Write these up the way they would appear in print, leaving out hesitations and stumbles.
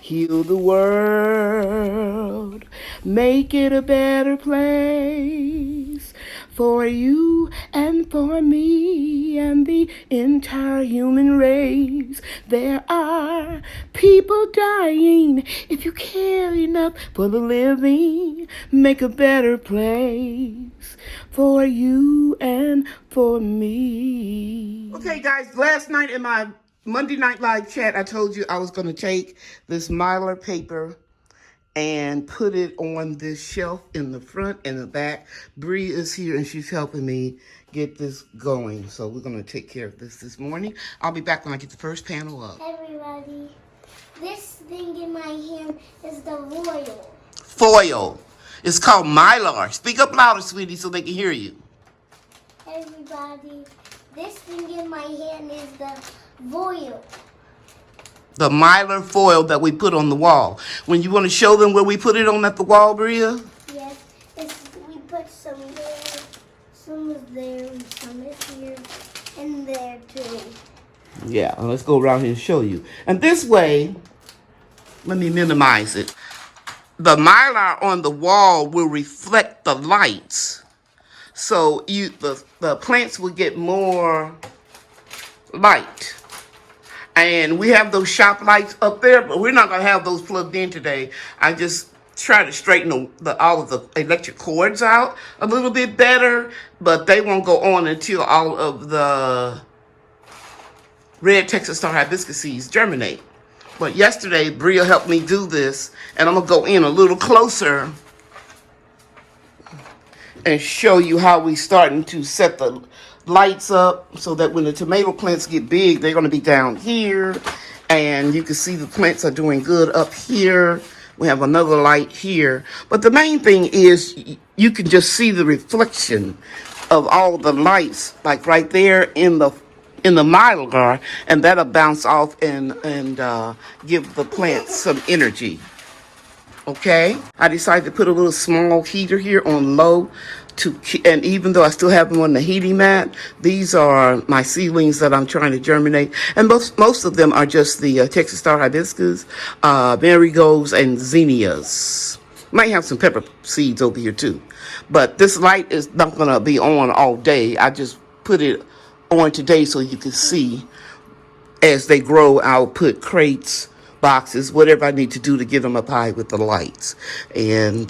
heal the world, make it a better place for you and for me and the entire human race. There are people dying. If you care enough for the living, make a better place for you and for me. Okay, guys, last night in my Monday Night Live chat, I told you I was going to take this Mylar paper and put it on this shelf in the front and the back. Bree is here and she's helping me get this going. So we're going to take care of this morning. I'll be back when I get the first panel up. Hey everybody, this thing in my hand is the foil. Foil. It's called Mylar. Speak up louder, sweetie, so they can hear you. Hey everybody, this thing in my hand is the foil. The Mylar foil that we put on the wall. When you want to show them where we put it on at the wall, Bria? Yes, we put some there, some is there, and some is here, and there too. Yeah, let's go around here and show you. And this way, let me minimize it. The Mylar on the wall will reflect the lights. So the plants will get more light. And we have those shop lights up there, but we're not going to have those plugged in today. I just try to straighten all of the electric cords out a little bit better, but they won't go on until all of the red Texas Star Hibiscus seeds germinate. But yesterday, Bria helped me do this, and I'm going to go in a little closer and show you how we starting to set the lights up so that when the tomato plants get big, they're going to be down here. And you can see the plants are doing good up here. We have another light here. But the main thing is you can just see the reflection of all the lights, like right there in the Mylar, and that'll bounce off and give the plants some energy. Okay, I decided to put a little small heater here on low and even though I still have them on the heating mat, these are my seedlings that I'm trying to germinate. And most of them are just the Texas Star Hibiscus, marigolds, and zinnias. Might have some pepper seeds over here too. But this light is not going to be on all day. I just put it on today so you can see as they grow. I'll put crates, boxes, whatever I need to do to get them up high with the lights. And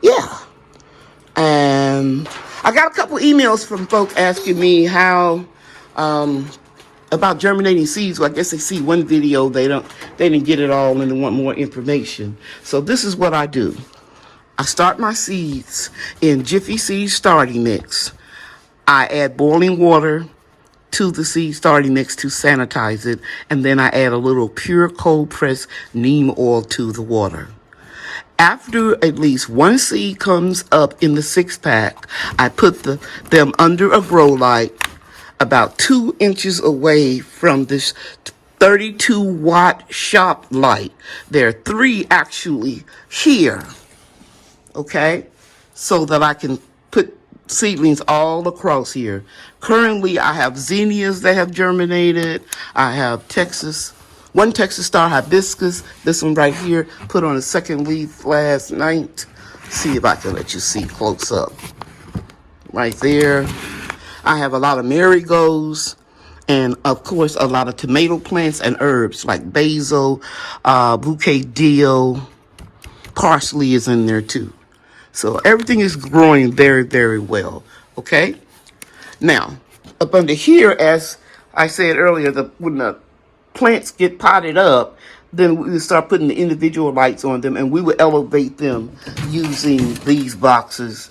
yeah. And I got a couple emails from folks asking me how about germinating seeds. Well, I guess they see one video, they didn't get it all and they want more information. So this is what I do. I start my seeds in Jiffy Seed starting mix. I add boiling water to the seed starting mix to sanitize it, and then I add a little pure cold pressed neem oil to the water. After at least one seed comes up in the 6-pack, I put them under a grow light about 2 inches away from this 32-watt shop light. There are 3 actually here, okay, so that I can put seedlings all across here. Currently, I have zinnias that have germinated. I have one Texas Star Hibiscus, this one right here, put on a second leaf last night. See if I can let you see close up. Right there. I have a lot of marigolds and, of course, a lot of tomato plants and herbs like basil, bouquet dill, parsley is in there too. So everything is growing very, very well, okay? Now, up under here, as I said earlier, when the plants get potted up, then we will start putting the individual lights on them, and we will elevate them using these boxes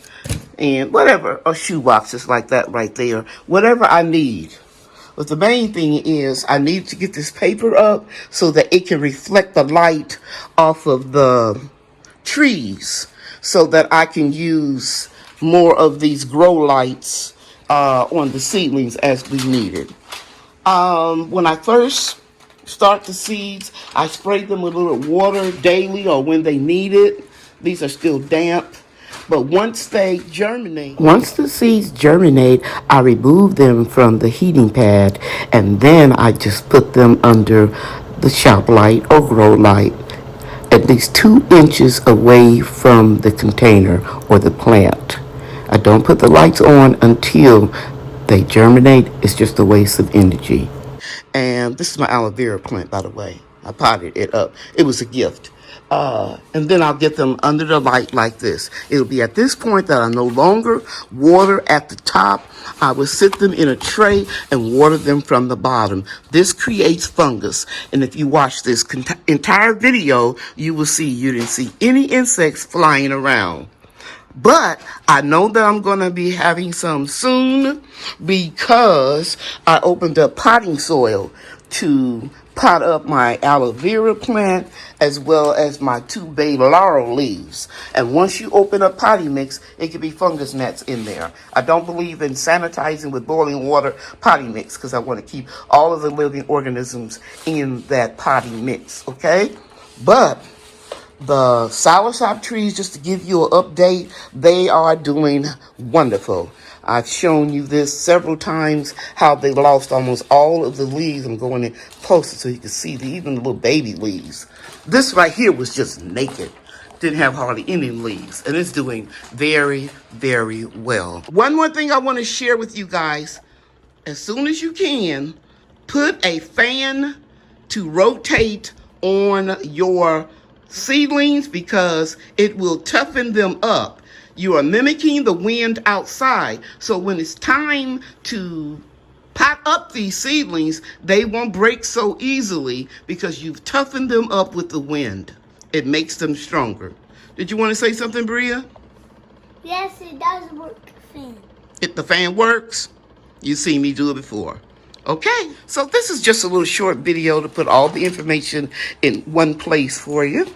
and whatever, or shoe boxes like that right there, whatever I need. But the main thing is I need to get this paper up so that it can reflect the light off of the trees so that I can use more of these grow lights on the seedlings as we need it. When I first start the seeds, I spray them with a little water daily or when they need it. These are still damp. But once the seeds germinate, I remove them from the heating pad, and then I just put them under the shop light or grow light at least 2 inches away from the container or the plant. I don't put the lights on until they germinate. It's just a waste of energy. And this is my aloe vera plant, by the way. I potted it up. It was a gift. And then I'll get them under the light like this. It'll be at this point that I no longer water at the top. I will sit them in a tray and water them from the bottom. This creates fungus. And if you watch this entire video, you will see you didn't see any insects flying around. But I know that I'm going to be having some soon because I opened up potting soil to pot up my aloe vera plant as well as my 2 bay laurel leaves. And once you open up potty mix, it could be fungus gnats in there. I don't believe in sanitizing with boiling water potty mix because I want to keep all of the living organisms in that potty mix, okay? But the soursop trees, just to give you an update, they are doing wonderful. I've shown you this several times, how they lost almost all of the leaves. I'm going in closer so you can see even the little baby leaves. This right here was just naked. Didn't have hardly any leaves. And it's doing very, very well. One more thing I want to share with you guys. As soon as you can, put a fan to rotate on your seedlings because it will toughen them up. You are mimicking the wind outside. So when it's time to pot up these seedlings, they won't break so easily because you've toughened them up with the wind. It makes them stronger. Did you want to say something, Bria? Yes, it does work, fan. The fan works? You've seen me do it before. Okay, so this is just a little short video to put all the information in one place for you.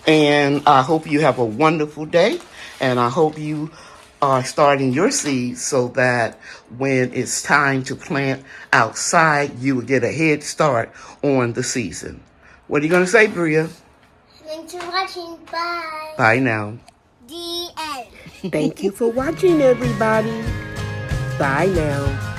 And I hope you have a wonderful day. And I hope you are starting your seeds so that when it's time to plant outside, you will get a head start on the season. What are you going to say, Bria? Thanks for watching. Bye. Bye now. The end. Thank you for watching, everybody. Bye now.